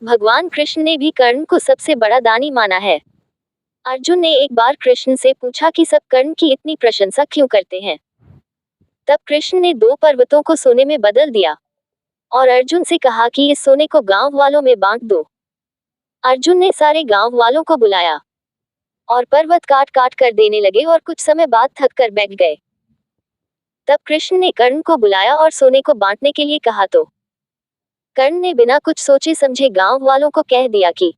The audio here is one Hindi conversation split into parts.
भगवान कृष्ण ने भी कर्ण को सबसे बड़ा दानी माना है। अर्जुन ने एक बार कृष्ण से पूछा कि सब कर्ण की इतनी प्रशंसा क्यों करते हैं। तब कृष्ण ने 2 पर्वतों को सोने में बदल दिया और अर्जुन से कहा कि इस सोने को गांव वालों में बांट दो। अर्जुन ने सारे गांव वालों को बुलाया और पर्वत काट काट कर देने लगे और कुछ समय बाद थक कर बैठ गए। तब कृष्ण ने कर्ण को बुलाया और सोने को बांटने के लिए कहा तो कर्ण ने बिना कुछ सोचे समझे गांव वालों को कह दिया कि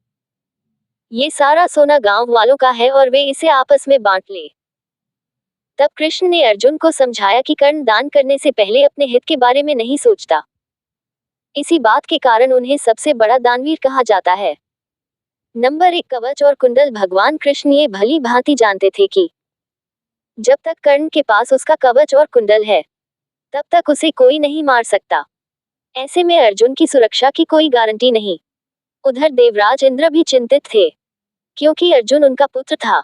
ये सारा सोना गांव वालों का है और वे इसे आपस में बांट ले। तब कृष्ण ने अर्जुन को समझाया कि कर्ण दान करने से पहले अपने हित के बारे में नहीं सोचता। इसी बात के कारण उन्हें सबसे बड़ा दानवीर कहा जाता है। नंबर 1, कवच और कुंडल। भगवान कृष्ण ये भली भांति जानते थे कि जब तक कर्ण के पास उसका कवच और कुंडल है, तब तक उसे कोई नहीं मार सकता। ऐसे में अर्जुन की सुरक्षा की कोई गारंटी नहीं। उधर देवराज इंद्र भी चिंतित थे, क्योंकि अर्जुन उनका पुत्र था।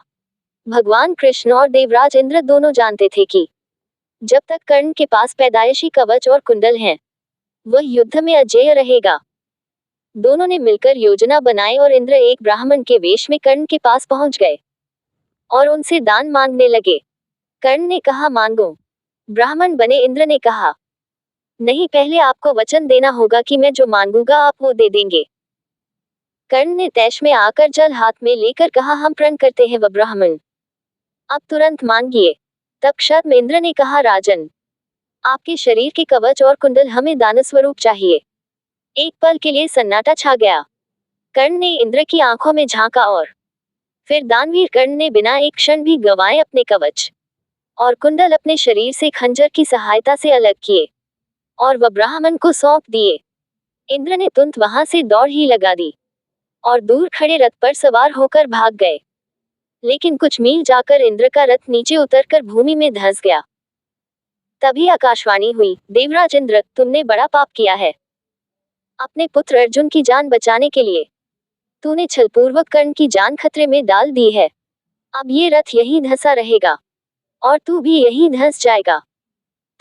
भगवान कृष्ण और देवराज इंद्र दोनों जानते थे कि जब तक कर्ण के पास पैदाइशी कवच और कुंडल हैं, वह युद्ध में अजेय रहेगा। दोनों ने मिलकर योजना बनाई और इंद्र एक ब्राह्मण के वेश में कर्ण के पास पहुंच गए और उनसे दान मांगने लगे। कर्ण ने कहा, मांगो। ब्राह्मण बने इंद्र ने कहा, नहीं, पहले आपको वचन देना होगा कि मैं जो मांगूंगा आप वो दे देंगे। कर्ण ने तैश में आकर जल हाथ में लेकर कहा, हम प्रण करते हैं वह ब्राह्मण, आप तुरंत मांगिए। तब क्षत्र इंद्र ने कहा, राजन, आपके शरीर के कवच और कुंडल हमें दान स्वरूप चाहिए। एक पल के लिए सन्नाटा छा गया। कर्ण ने इंद्र की आंखों में झांका और फिर दानवीर कर्ण ने बिना एक क्षण भी गंवाए अपने कवच और कुंडल अपने शरीर से खंजर की सहायता से अलग किए और वह ब्राह्मण को सौंप दिए। इंद्र ने तुरंत वहां से दौड़ ही लगा दी और दूर खड़े रथ पर सवार होकर भाग गए। लेकिन कुछ मील जाकर इंद्र का रथ नीचे उतरकर भूमि में धंस गया। तभी आकाशवाणी हुई, देवराज इंद्र, तुमने बड़ा पाप किया है। अपने पुत्र अर्जुन की जान बचाने के लिए तूने छलपूर्वक कर्ण की जान खतरे में डाल दी है। अब ये रथ यहीं धंसा रहेगा और तू भी यहीं धंस जाएगा।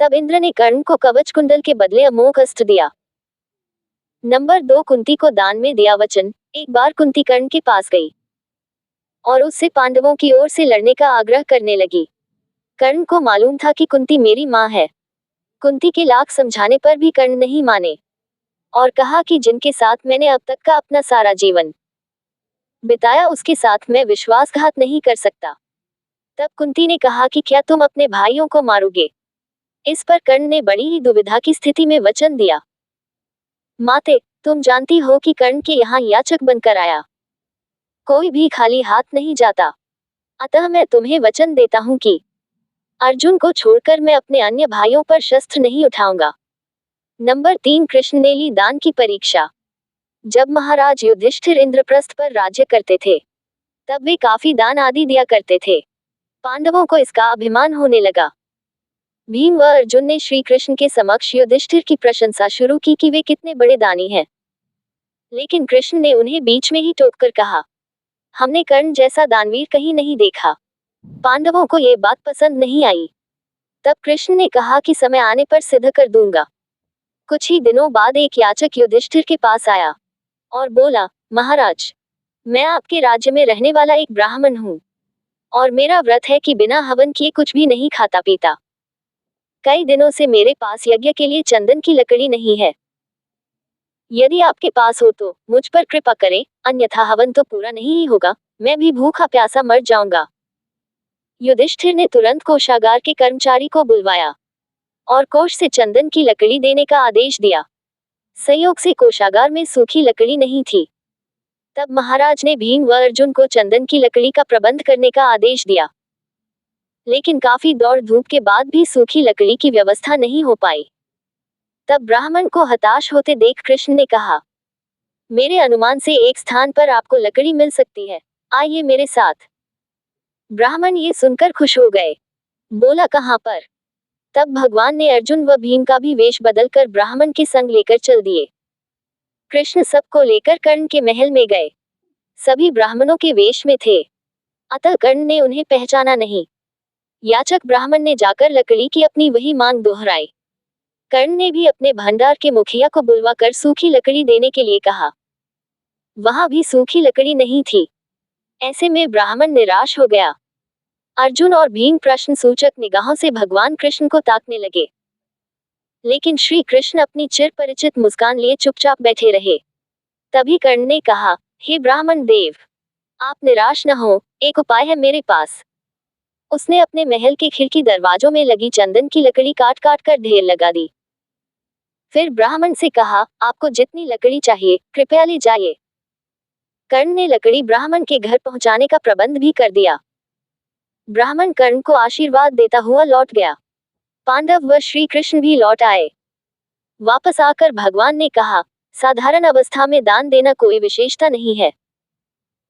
तब इंद्र ने कर्ण को कवच कुंडल के बदले अमोघ अस्त्र दिया। नंबर 2, कुंती को दान में दिया वचन। एक बार कुंती कर्ण के पास गई और उससे पांडवों की ओर से लड़ने का आग्रह करने लगी। कर्ण को मालूम था कि कुंती मेरी मां है। कुंती के लाख समझाने पर भी कर्ण नहीं माने और कहा कि जिनके साथ मैंने अब तक का अपना सारा जीवन बिताया उसके साथ मैं विश्वासघात नहीं कर सकता। तब कुंती ने कहा कि क्या तुम अपने भाइयों को मारोगे। इस पर कर्ण ने बड़ी ही दुविधा की स्थिति में वचन दिया, माते, तुम जानती हो कि कर्ण के यहाँ याचक बनकर आया कोई भी खाली हाथ नहीं जाता। अतः मैं तुम्हें वचन देता हूँ कि अर्जुन को छोड़कर मैं अपने अन्य भाइयों पर शस्त्र नहीं उठाऊंगा। नंबर 3, कृष्ण ने ली दान की परीक्षा। जब महाराज युधिष्ठिर इंद्रप्रस्थ पर राज्य करते थे, तब वे काफी दान आदि दिया करते थे। पांडवों को इसका अभिमान होने लगा। भीम व अर्जुन ने श्री कृष्ण के समक्ष युधिष्ठिर की प्रशंसा शुरू की कि वे कितने बड़े दानी हैं। लेकिन कृष्ण ने उन्हें बीच में ही टोककर कहा, हमने कर्ण जैसा दानवीर कहीं नहीं देखा। पांडवों को ये बात पसंद नहीं आई। तब कृष्ण ने कहा कि समय आने पर सिद्ध कर दूंगा। कुछ ही दिनों बाद एक याचक युधिष्ठिर के पास आया और बोला, महाराज, मैं आपके राज्य में रहने वाला एक ब्राह्मण हूँ और मेरा व्रत है कि बिना हवन किए कुछ भी नहीं खाता पीता। कई दिनों से मेरे पास यज्ञ के लिए चंदन की लकड़ी नहीं है। यदि आपके पास हो तो मुझ पर कृपा करें, अन्यथा हवन तो पूरा नहीं ही होगा, मैं भी भूखा प्यासा मर जाऊंगा। युधिष्ठिर ने तुरंत कोषागार के कर्मचारी को बुलवाया और कोष से चंदन की लकड़ी देने का आदेश दिया। संयोग से कोषागार में सूखी लकड़ी नहीं थी। तब महाराज ने भीम व अर्जुन को चंदन की लकड़ी का प्रबंध करने का आदेश दिया। लेकिन काफी दौड़ धूप के बाद भी सूखी लकड़ी की व्यवस्था नहीं हो पाई। तब ब्राह्मण को हताश होते देख कृष्ण ने कहा, मेरे अनुमान से एक स्थान पर आपको लकड़ी मिल सकती है, आइए मेरे साथ। ब्राह्मण ये सुनकर खुश हो गए। बोला, कहाँ पर। तब भगवान ने अर्जुन व भीम का भी वेश बदलकर ब्राह्मण के संग लेकर चल दिए। कृष्ण सबको लेकर कर्ण के महल में गए। सभी ब्राह्मणों के वेश में थे, अतः कर्ण ने उन्हें पहचाना नहीं। याचक ब्राह्मण ने जाकर लकड़ी की अपनी वही मांग दोहराई। कर्ण ने भी अपने भंडार के मुखिया को बुलवाकर सूखी लकड़ी देने के लिए कहा। वहां भी सूखी लकड़ी नहीं थी। ऐसे में ब्राह्मण निराश हो गया। अर्जुन और भीम प्रश्न सूचक निगाहों से भगवान कृष्ण को ताकने लगे, लेकिन श्री कृष्ण अपनी चिर परिचित मुस्कान लिए चुपचाप बैठे रहे। तभी कर्ण ने कहा, हे ब्राह्मण देव, आप निराश न हो, एक उपाय है मेरे पास। उसने अपने महल के खिड़की दरवाजों में लगी चंदन की लकड़ी काट काट कर ढेर लगा दी। फिर ब्राह्मण से कहा, आपको जितनी लकड़ी चाहिए कृपया ले जाइए। कर्ण ने लकड़ी ब्राह्मण के घर पहुंचाने का प्रबंध भी कर दिया। ब्राह्मण कर्ण को आशीर्वाद देता हुआ लौट गया। पांडव व श्री कृष्ण भी लौट आए। वापस आकर भगवान ने कहा, साधारण अवस्था में दान देना कोई विशेषता नहीं है।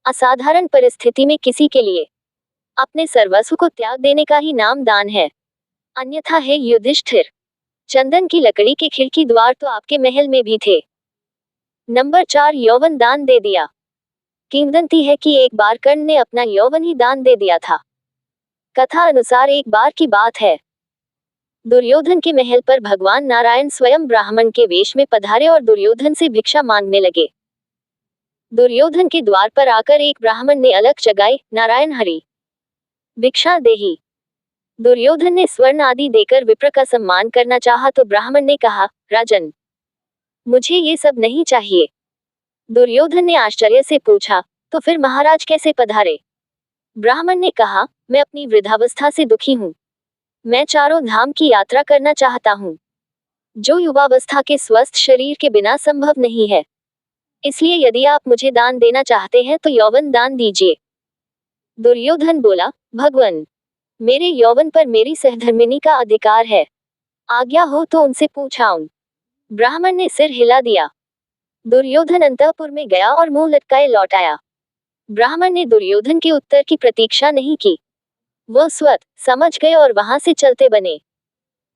असाधारण परिस्थिति में किसी के लिए अपने सर्वस्व को त्याग देने का ही नाम दान है। अन्यथा है युधिष्ठिर, चंदन की लकड़ी के खिड़की द्वार तो आपके महल में भी थे। नंबर 4, यौवन दान दे दिया। किंवदंती है कि एक बार कर्ण ने अपना यौवन ही दान दे दिया था। कथा अनुसार एक बार की बात है, दुर्योधन के महल पर भगवान नारायण स्वयं ब्राह्मण के वेश में पधारे और दुर्योधन से भिक्षा मांगने लगे। दुर्योधन के द्वार पर आकर एक ब्राह्मण ने अलख जगाई, नारायण हरि भिक्षा देहि। दुर्योधन ने स्वर्ण आदि देकर विप्र का सम्मान करना चाहा तो ब्राह्मण ने कहा, राजन, मुझे ये सब नहीं चाहिए। दुर्योधन ने आश्चर्य से पूछा, तो फिर महाराज कैसे पधारे? ब्राह्मण ने कहा, मैं अपनी वृद्धावस्था से दुखी हूँ। मैं चारों धाम की यात्रा करना चाहता हूँ, जो युवावस्था के स्वस्थ शरीर के बिना संभव नहीं है। इसलिए यदि आप मुझे दान देना चाहते हैं तो यौवन दान दीजिए। दुर्योधन बोला, भगवन, मेरे यौवन पर मेरी सहधर्मिणी का अधिकार है, आज्ञा हो तो उनसे पूछाऊं। ब्राह्मण ने सिर हिला दिया। दुर्योधन अंतःपुर में गया और मुंह लटकाए लौट आया। ब्राह्मण ने दुर्योधन के उत्तर की प्रतीक्षा नहीं की। वह स्वत समझ गए और वहां से चलते बने।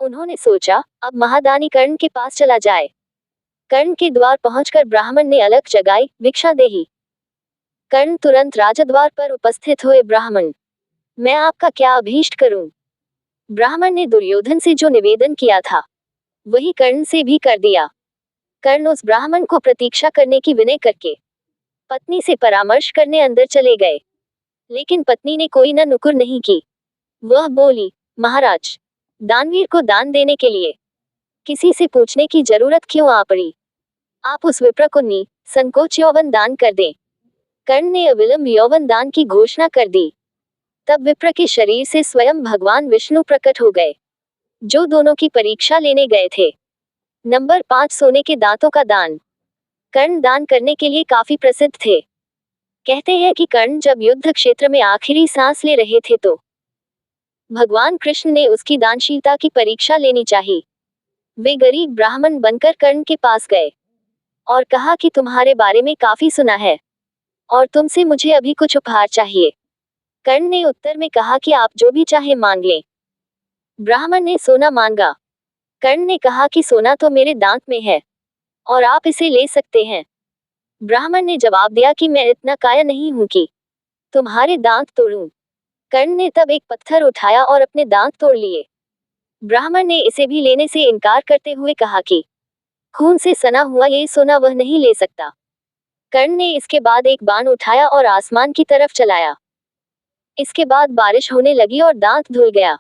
उन्होंने सोचा, अब महादानी कर्ण के पास चला जाए। कर्ण के द्वार पहुंचकर ब्राह्मण ने अलख जगाई, भिक्षा देहि। कर्ण तुरंत राजद्वार पर उपस्थित हुए, ब्राह्मण, मैं आपका क्या अभीष्ट करूं? ब्राह्मण ने दुर्योधन से जो निवेदन किया था वही कर्ण से भी कर दिया। कर्ण उस ब्राह्मण को प्रतीक्षा करने की विनय करके पत्नी से परामर्श करने अंदर चले गए, लेकिन पत्नी ने कोई न नुकुर नहीं की। वह बोली, महाराज, दानवीर को दान देने के लिए किसी से पूछने की जरूरत क्यों आ पड़ी? आप उस विप्र को संकोच यौवन दान कर दें। कर्ण ने अविलंब यौवन दान की घोषणा कर दी। तब विप्र के शरीर से स्वयं भगवान विष्णु प्रकट हो गए, जो दोनों की परीक्षा लेने गए थे। नंबर 5, सोने के दांतों का दान। कर्ण दान करने के लिए काफी प्रसिद्ध थे। कहते हैं कि कर्ण जब युद्ध क्षेत्र में आखिरी सांस ले रहे थे तो भगवान कृष्ण ने उसकी दानशीलता की परीक्षा लेनी चाहिए। वे गरीब ब्राह्मण बनकर कर्ण के पास गए और कहा कि तुम्हारे बारे में काफी सुना है और तुमसे मुझे अभी कुछ उपहार चाहिए। कर्ण ने उत्तर में कहा कि आप जो भी चाहे मांग लें। ब्राह्मण ने सोना मांगा। कर्ण ने कहा कि सोना तो मेरे दांत में है और आप इसे ले सकते हैं। ब्राह्मण ने जवाब दिया कि मैं इतना काया नहीं हूं कि तुम्हारे दांत तोड़ूं। कर्ण ने तब एक पत्थर उठाया और अपने दांत तोड़ लिए। ब्राह्मण ने इसे भी लेने से इनकार करते हुए कहा कि खून से सना हुआ ये सोना वह नहीं ले सकता। कर्ण ने इसके बाद एक बाण उठाया और आसमान की तरफ चलाया। इसके बाद बारिश होने लगी और दांत धुल गया।